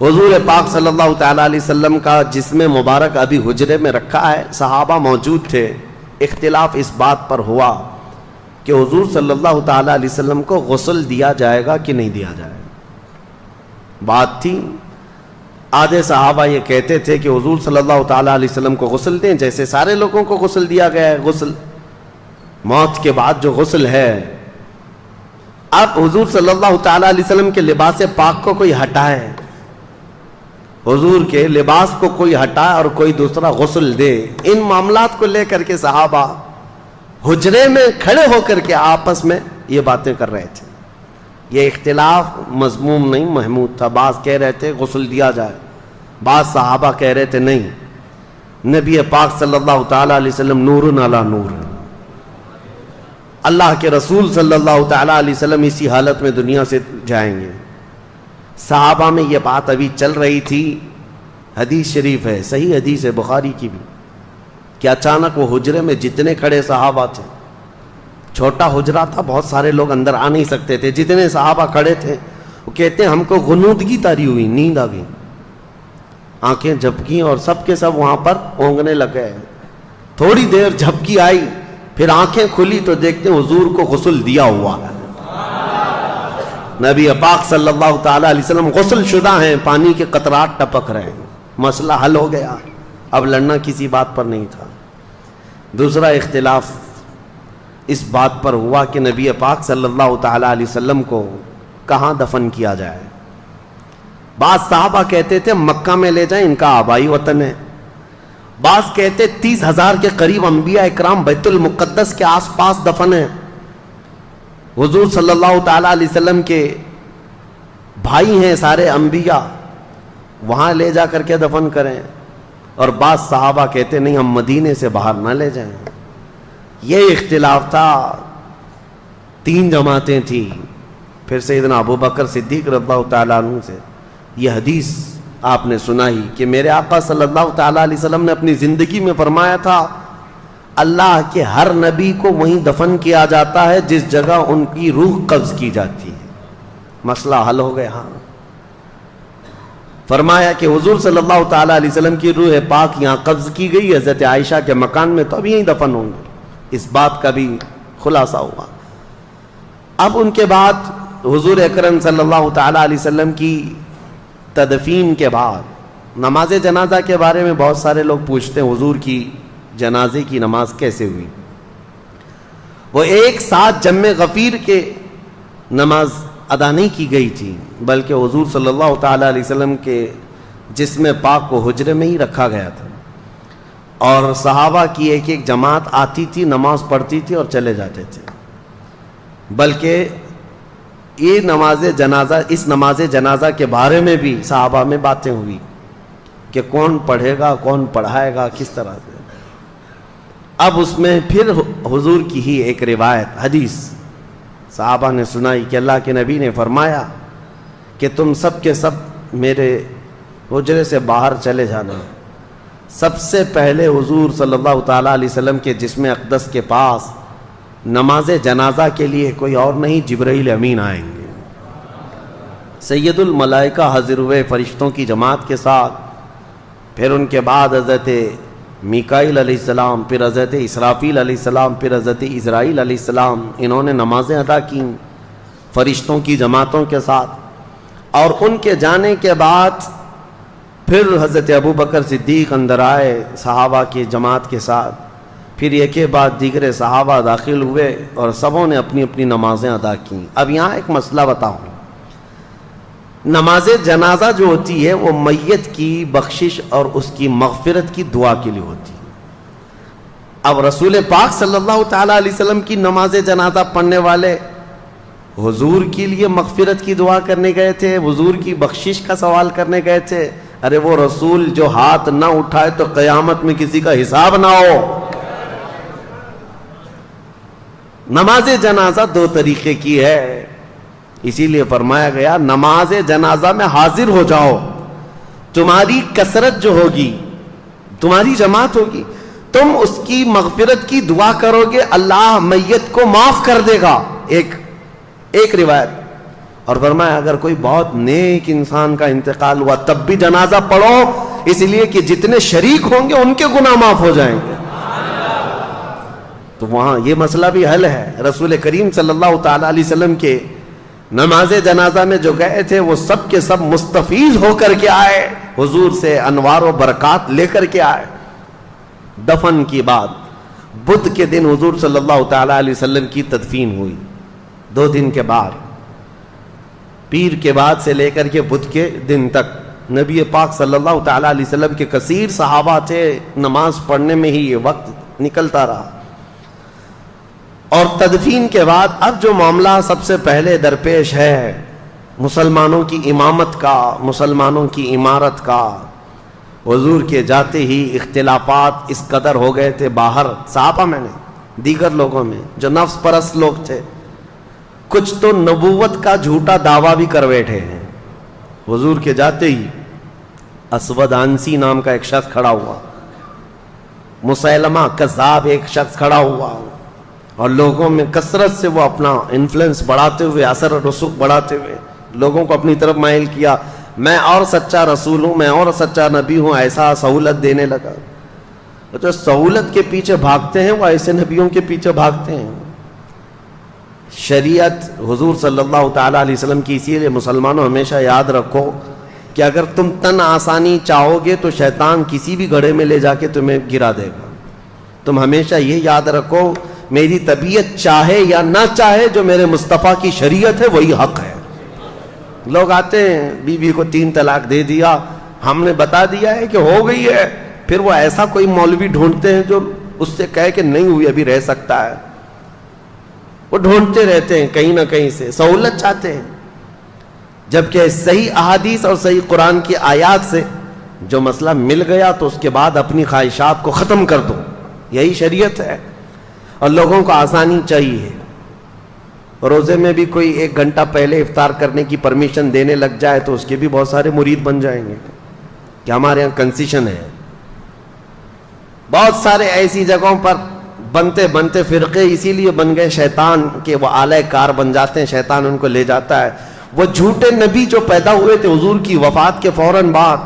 حضور پاک صلی اللہ تعالیٰ علیہ وسلم کا جسم مبارک ابھی حجرے میں رکھا ہے، صحابہ موجود تھے، اختلاف اس بات پر ہوا کہ حضور صلی اللہ تعالیٰ علیہ وسلم کو غسل دیا جائے گا کہ نہیں دیا جائے گا۔ بات تھی، آدھے صحابہ یہ کہتے تھے کہ حضور صلی اللہ تعالیٰ علیہ وسلم کو غسل دیں، جیسے سارے لوگوں کو غسل دیا گیا ہے، غسل موت کے بعد جو غسل ہے۔ اب حضور صلی اللہ تعالیٰ علیہ وسلم کے لباس پاک کو کوئی ہٹائے، حضور کے لباس کو کوئی ہٹائے اور کوئی دوسرا غسل دے، ان معاملات کو لے کر کے صحابہ حجرے میں کھڑے ہو کر کے آپس میں یہ باتیں کر رہے تھے۔ یہ اختلاف مذموم نہیں، محمود تھا۔ بعض کہہ رہے تھے غسل دیا جائے، بعض صحابہ کہہ رہے تھے نہیں، نبی پاک صلی اللہ تعالیٰ علیہ وسلم نور علی نور، اللہ کے رسول صلی اللہ تعالیٰ علیہ وسلم اسی حالت میں دنیا سے جائیں گے۔ صحابہ میں یہ بات ابھی چل رہی تھی، حدیث شریف ہے، صحیح حدیث ہے بخاری کی بھی، کہ اچانک وہ حجرے میں جتنے کھڑے صحابہ تھے، چھوٹا حجرہ تھا، بہت سارے لوگ اندر آ نہیں سکتے تھے، جتنے صحابہ کھڑے تھے وہ کہتے ہیں ہم کو غنودگی طاری ہوئی، نیند آ گئی، آنکھیں جھپکی اور سب کے سب وہاں پر اونگنے لگ گئے۔ تھوڑی دیر جھپکی آئی، پھر آنکھیں کھلی تو دیکھتے ہیں حضور کو غسل دیا ہوا ہے، نبی پاک صلی اللہ تعالیٰ علیہ وسلم غسل شدہ ہیں، پانی کے قطرات ٹپک رہے ہیں، مسئلہ حل ہو گیا، اب لڑنا کسی بات پر نہیں تھا۔ دوسرا اختلاف اس بات پر ہوا کہ نبی پاک صلی اللہ تعالیٰ علیہ وسلم کو کہاں دفن کیا جائے۔ بعض صحابہ کہتے تھے مکہ میں لے جائیں، ان کا آبائی وطن ہے، بعض کہتے 30,000 کے قریب انبیاء اکرام بیت المقدس کے آس پاس دفن ہیں، حضور صلی اللہ تعالیٰ علیہ وسلم کے بھائی ہیں سارے انبیاء، وہاں لے جا کر کے دفن کریں، اور بعض صحابہ کہتے نہیں ہم مدینے سے باہر نہ لے جائیں۔ یہ اختلاف تھا، 3 جماعتیں تھیں۔ پھر سیدنا ابو بکر صدیق رضی اللہ تعالیٰ عنہ سے یہ حدیث آپ نے سنائی کہ میرے آقا صلی اللہ تعالیٰ علیہ وسلم نے اپنی زندگی میں فرمایا تھا اللہ کے ہر نبی کو وہیں دفن کیا جاتا ہے جس جگہ ان کی روح قبض کی جاتی ہے۔ مسئلہ حل ہو گیا۔ ہاں، فرمایا کہ حضور صلی اللہ تعالیٰ علیہ وسلم کی روح پاک یہاں قبض کی گئی، حضرت عائشہ کے مکان میں، تو اب یہیں دفن ہوں گے۔ اس بات کا بھی خلاصہ ہوا۔ اب ان کے بعد حضور اکرم صلی اللہ تعالیٰ علیہ وسلم کی تدفین کے بعد نماز جنازہ کے بارے میں بہت سارے لوگ پوچھتے ہیں، حضور کی جنازے کی نماز کیسے ہوئی؟ وہ ایک ساتھ جمع غفیر کے نماز ادا نہیں کی گئی تھی، بلکہ حضور صلی اللہ تعالیٰ علیہ وسلم کے جسم پاک کو حجرے میں ہی رکھا گیا تھا، اور صحابہ کی ایک ایک جماعت آتی تھی، نماز پڑھتی تھی اور چلے جاتے تھے۔ بلکہ یہ اس نماز جنازہ کے بارے میں بھی صحابہ میں باتیں ہوئی کہ کون پڑھے گا، کون پڑھائے گا، کس طرح سے۔ اب اس میں پھر حضور کی ہی ایک روایت حدیث صحابہ نے سنائی کہ اللہ کے نبی نے فرمایا کہ تم سب کے سب میرے حجرے سے باہر چلے جانا۔ سب سے پہلے حضور صلی اللہ تعالیٰ علیہ وسلم کے جسم اقدس کے پاس نماز جنازہ کے لیے کوئی اور نہیں، جبرائیل امین آئیں گے، سید الملائکہ حاضر ہوئے فرشتوں کی جماعت کے ساتھ، پھر ان کے بعد حضرت میکائیل علیہ السلام، پھر حضرت اسرافیل علیہ السلام، پھر حضرت اسرائیل علیہ السلام، انہوں نے نمازیں ادا کیں فرشتوں کی جماعتوں کے ساتھ، اور ان کے جانے کے بعد پھر حضرت ابو بکر صدیق اندر آئے صحابہ کی جماعت کے ساتھ، پھر ایک کے بعد دیگر صحابہ داخل ہوئے اور سبوں نے اپنی اپنی نمازیں ادا کیں۔ اب یہاں ایک مسئلہ بتاؤں، نماز جنازہ جو ہوتی ہے وہ میت کی بخشش اور اس کی مغفرت کی دعا کے لیے ہوتی ہے۔ اب رسول پاک صلی اللہ تعالیٰ علیہ وسلم کی نماز جنازہ پڑھنے والے حضور کے لیے مغفرت کی دعا کرنے گئے تھے، حضور کی بخشش کا سوال کرنے گئے تھے۔ ارے وہ رسول جو ہاتھ نہ اٹھائے تو قیامت میں کسی کا حساب نہ ہو۔ نماز جنازہ 2 طریقے کی ہے، اسی لیے فرمایا گیا نماز جنازہ میں حاضر ہو جاؤ، تمہاری کثرت جو ہوگی، تمہاری جماعت ہوگی، تم اس کی مغفرت کی دعا کرو گے، اللہ میت کو معاف کر دے گا۔ ایک روایت، اور فرمایا اگر کوئی بہت نیک انسان کا انتقال ہوا تب بھی جنازہ پڑھو، اس لیے کہ جتنے شریک ہوں گے ان کے گناہ معاف ہو جائیں گے۔ تو وہاں یہ مسئلہ بھی حل ہے۔ رسول کریم صلی اللہ تعالی علیہ وسلم کے نماز جنازہ میں جو گئے تھے وہ سب کے سب مستفیض ہو کر کے آئے، حضور سے انوار و برکات لے کر کے آئے۔ دفن کی بعد بدھ کے دن حضور صلی اللہ تعالی علیہ وسلم کی تدفین ہوئی، 2 دن کے بعد، پیر کے بعد سے لے کر کے بدھ کے دن تک نبی پاک صلی اللہ تعالی علیہ وسلم کے کثیر صحابہ تھے، نماز پڑھنے میں ہی یہ وقت نکلتا رہا۔ اور تدفین کے بعد اب جو معاملہ سب سے پہلے درپیش ہے مسلمانوں کی امامت کا، مسلمانوں کی عمارت کا، حضور کے جاتے ہی اختلافات اس قدر ہو گئے تھے باہر صحابہ میں نے، دیگر لوگوں میں جو نفس پرست لوگ تھے، کچھ تو نبوت کا جھوٹا دعویٰ بھی کر بیٹھے ہیں۔ حضور کے جاتے ہی اسود عنسی نام کا ایک شخص کھڑا ہوا، مسیلمہ کذاب ایک شخص کھڑا ہوا، اور لوگوں میں کثرت سے وہ اپنا انفلوئنس بڑھاتے ہوئے، اثر و رسوخ بڑھاتے ہوئے لوگوں کو اپنی طرف مائل کیا، میں اور سچا رسول ہوں، میں اور سچا نبی ہوں، ایسا سہولت دینے لگا۔ جو سہولت کے پیچھے بھاگتے ہیں وہ ایسے نبیوں کے پیچھے بھاگتے ہیں۔ شریعت حضور صلی اللہ تعالی علیہ وسلم کی، اسی لیے مسلمانوں ہمیشہ یاد رکھو کہ اگر تم تن آسانی چاہو گے تو شیطان کسی بھی گڑھے میں لے جا کے تمہیں گرا دے گا۔ تم ہمیشہ یہ یاد رکھو میری طبیعت چاہے یا نہ چاہے جو میرے مصطفیٰ کی شریعت ہے وہی حق ہے۔ لوگ آتے ہیں بیوی کو 3 طلاق دے دیا، ہم نے بتا دیا ہے کہ ہو گئی ہے، پھر وہ ایسا کوئی مولوی ڈھونڈتے ہیں جو اس سے کہے کہ نہیں ہوئی، ابھی رہ سکتا ہے۔ وہ ڈھونڈتے رہتے ہیں کہیں نہ کہیں سے، سہولت چاہتے ہیں، جبکہ صحیح احادیث اور صحیح قرآن کی آیات سے جو مسئلہ مل گیا تو اس کے بعد اپنی خواہشات کو ختم کر دو، یہی شریعت ہے۔ اور لوگوں کو آسانی چاہیے، روزے میں بھی کوئی 1 گھنٹہ پہلے افطار کرنے کی پرمیشن دینے لگ جائے تو اس کے بھی بہت سارے مرید بن جائیں گے کہ ہمارے یہاں کنسیشن ہے۔ بہت سارے ایسی جگہوں پر بنتے بنتے فرقے اسی لیے بن گئے شیطان کے، وہ آلہ کار بن جاتے ہیں، شیطان ان کو لے جاتا ہے۔ وہ جھوٹے نبی جو پیدا ہوئے تھے حضور کی وفات کے فوراً بعد،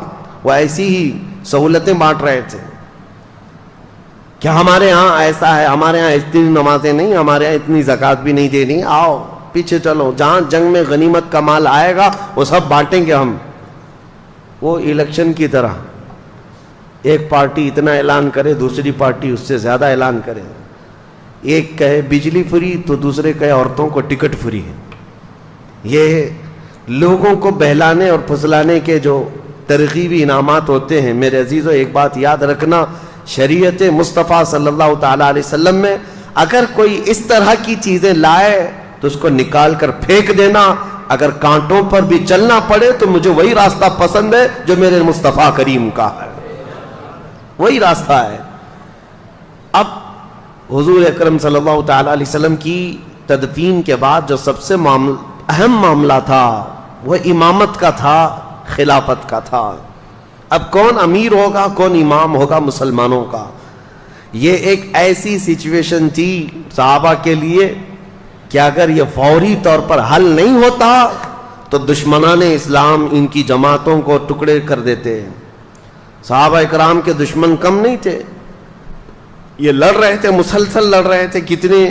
وہ ایسی ہی سہولتیں بانٹ رہے تھے کہ ہمارے ہاں ایسا ہے، ہمارے ہاں اتنی نمازیں نہیں، ہمارے ہاں اتنی زکوٰۃ بھی نہیں دینی، آؤ پیچھے چلو، جہاں جنگ میں غنیمت کا مال آئے گا وہ سب بانٹیں گے ہم۔ وہ الیکشن کی طرح ایک پارٹی اتنا اعلان کرے، دوسری پارٹی اس سے زیادہ اعلان کرے، ایک کہے بجلی فری تو دوسرے کہے عورتوں کو ٹکٹ فری ہے۔ یہ لوگوں کو بہلانے اور پھسلانے کے جو ترغیبی انعامات ہوتے ہیں، میرے عزیزو ایک بات یاد رکھنا، شریعت مصطفیٰ صلی اللہ تعالی علیہ وسلم میں اگر کوئی اس طرح کی چیزیں لائے تو اس کو نکال کر پھینک دینا، اگر کانٹوں پر بھی چلنا پڑے تو مجھے وہی راستہ پسند ہے جو میرے مصطفیٰ کریم کا ہے، وہی راستہ ہے۔ اب حضور اکرم صلی اللہ تعالی علیہ وسلم کی تدفین کے بعد جو سب سے اہم معاملہ تھا وہ امامت کا تھا، خلافت کا تھا۔ اب کون امیر ہوگا، کون امام ہوگا مسلمانوں کا، یہ ایک ایسی سچویشن تھی صحابہ کے لیے کہ اگر یہ فوری طور پر حل نہیں ہوتا تو دشمنان اسلام ان کی جماعتوں کو ٹکڑے کر دیتے ہیں۔ صحابہ اکرام کے دشمن کم نہیں تھے، یہ لڑ رہے تھے، مسلسل لڑ رہے تھے، کتنے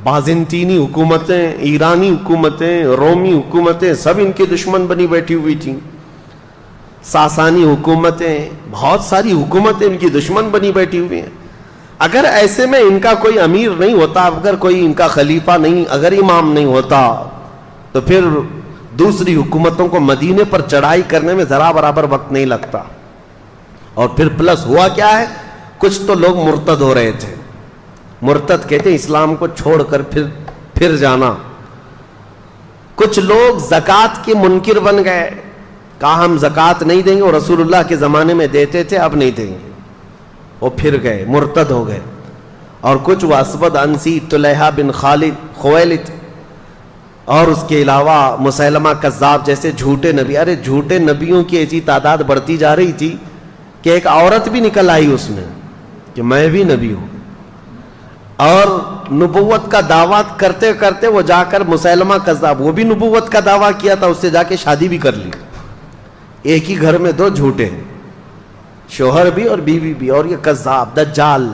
بازنطینی حکومتیں، ایرانی حکومتیں، رومی حکومتیں سب ان کے دشمن بنی بیٹھی ہوئی تھیں، ساسانی حکومتیں، بہت ساری حکومتیں ان کی دشمن بنی بیٹھی ہوئی ہیں۔ اگر ایسے میں ان کا کوئی امیر نہیں ہوتا، اگر کوئی ان کا خلیفہ نہیں، اگر امام نہیں ہوتا تو پھر دوسری حکومتوں کو مدینے پر چڑھائی کرنے میں ذرا برابر وقت نہیں لگتا۔ اور پھر پلس ہوا کیا ہے، کچھ تو لوگ مرتد ہو رہے تھے، مرتد کہتے ہیں اسلام کو چھوڑ کر پھر جانا۔ کچھ لوگ زکوٰۃ کے منکر بن گئے، کہا ہم زکوٰۃ نہیں دیں گے، اور رسول اللہ کے زمانے میں دیتے تھے اب نہیں دیں گے، وہ پھر گئے، مرتد ہو گئے۔ اور کچھ وہ اسود عنسی، طلحہ بن خالد خویلد، اور اس کے علاوہ مسیلمہ کذاب جیسے جھوٹے نبی، ارے جھوٹے نبیوں کی ایسی تعداد بڑھتی جا رہی تھی کہ ایک عورت بھی نکل آئی اس میں کہ میں بھی نبی ہوں۔ اور نبوت کا دعویٰ کرتے کرتے وہ جا کر مسیلمہ کذاب، وہ بھی نبوت کا دعویٰ کیا تھا، اس سے جا کے شادی بھی کر لی. ایک ہی گھر میں دو جھوٹے، شوہر بھی اور بیوی بھی، اور یہ کذاب دجال.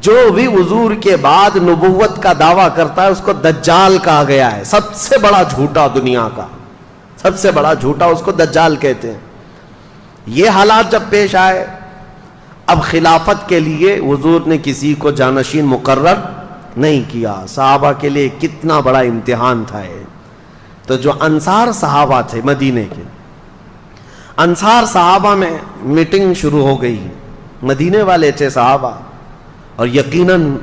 جو بھی حضور کے بعد نبوت کا دعویٰ کرتا ہے اس کو دجال کہا گیا ہے. سب سے بڑا جھوٹا دنیا کا، سب سے بڑا جھوٹا اس کو دجال کہتے ہیں. یہ حالات جب پیش آئے، اب خلافت کے لیے حضور نے کسی کو جانشین مقرر نہیں کیا. صحابہ کے لیے کتنا بڑا امتحان تھا یہ. تو جو انصار صحابہ تھے مدینے کے، انصار صحابہ میں میٹنگ شروع ہو گئی. مدینے والے تھے صحابہ، اور یقیناً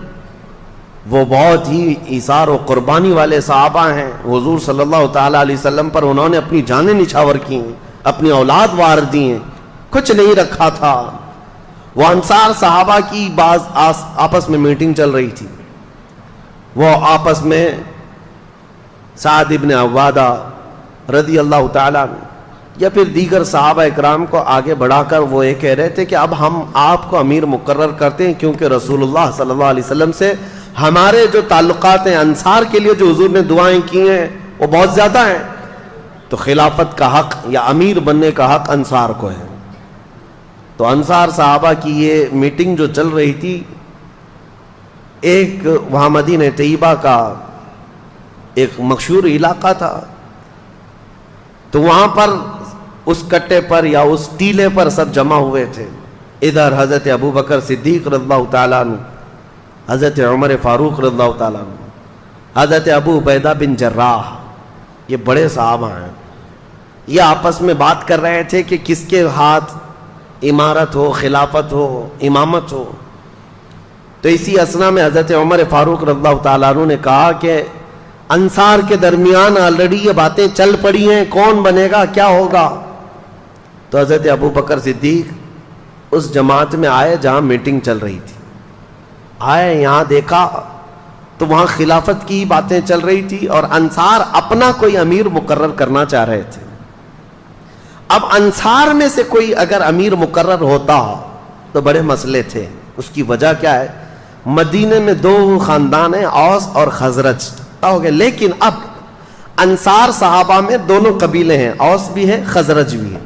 وہ بہت ہی ایثار و قربانی والے صحابہ ہیں. حضور صلی اللہ تعالیٰ علیہ وسلم پر انہوں نے اپنی جانیں نچھاور کی ہیں، اپنی اولاد وار دی ہیں، کچھ نہیں رکھا تھا. وہ انصار صحابہ کی بعض آپس میں میٹنگ چل رہی تھی. وہ آپس میں سعد ابن عبادہ رضی اللہ تعالیٰ یا پھر دیگر صحابہ اکرام کو آگے بڑھا کر وہ یہ کہہ رہے تھے کہ اب ہم آپ کو امیر مقرر کرتے ہیں، کیونکہ رسول اللہ صلی اللہ علیہ وسلم سے ہمارے جو تعلقات ہیں، انصار کے لیے جو حضور نے دعائیں کی ہیں وہ بہت زیادہ ہیں، تو خلافت کا حق یا امیر بننے کا حق انصار کو ہے. تو انصار صحابہ کی یہ میٹنگ جو چل رہی تھی، ایک وہاں مدینہ طیبہ کا ایک مشہور علاقہ تھا، تو وہاں پر اس کٹے پر یا اس ٹیلے پر سب جمع ہوئے تھے. ادھر حضرت ابو بکر صدیق رضی اللہ تعالیٰ عنہ، حضرت عمر فاروق رضی اللہ تعالیٰ عنہ، حضرت ابو عبیدہ بن جراح، یہ بڑے صحابہ ہیں. یہ آپس میں بات کر رہے تھے کہ کس کے ہاتھ امارت ہو، خلافت ہو، امامت ہو. تو اسی اثنا میں حضرت عمر فاروق رضی اللہ تعالیٰ عنہ نے کہا کہ انصار کے درمیان آلریڈی یہ باتیں چل پڑی ہیں، کون بنے گا، کیا ہوگا. تو حضرت ابو بکر صدیق اس جماعت میں آئے جہاں میٹنگ چل رہی تھی. آئے، یہاں دیکھا تو وہاں خلافت کی باتیں چل رہی تھی اور انصار اپنا کوئی امیر مقرر کرنا چاہ رہے تھے. اب انصار میں سے کوئی اگر امیر مقرر ہوتا تو بڑے مسئلے تھے. اس کی وجہ کیا ہے؟ مدینے میں دو خاندان ہیں، اوس اور خزرج ہو گئے. لیکن اب انصار صحابہ میں دونوں قبیلے ہیں، اوس بھی ہے خزرج بھی ہے،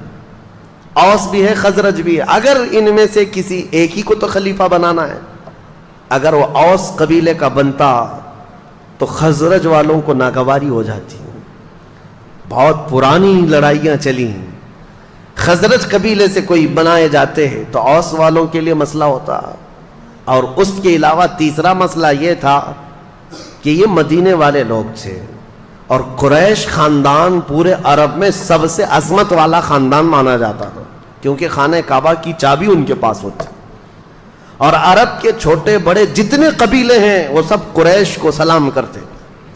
اوس بھی ہے خزرج بھی ہے. اگر ان میں سے کسی ایک ہی کو تو خلیفہ بنانا ہے. اگر وہ اوس قبیلے کا بنتا تو خزرج والوں کو ناگواری ہو جاتی. بہت پرانی لڑائیاں چلی ہیں. خزرج قبیلے سے کوئی بنائے جاتے ہیں تو اوس والوں کے لیے مسئلہ ہوتا. اور اس کے علاوہ تیسرا مسئلہ یہ تھا کہ یہ مدینے والے لوگ تھے اور قریش خاندان پورے عرب میں سب سے عظمت والا خاندان مانا جاتا تھا، کیونکہ خانہ کعبہ کی چابی ان کے پاس ہوتی. اور عرب کے چھوٹے بڑے جتنے قبیلے ہیں وہ سب قریش کو سلام کرتے.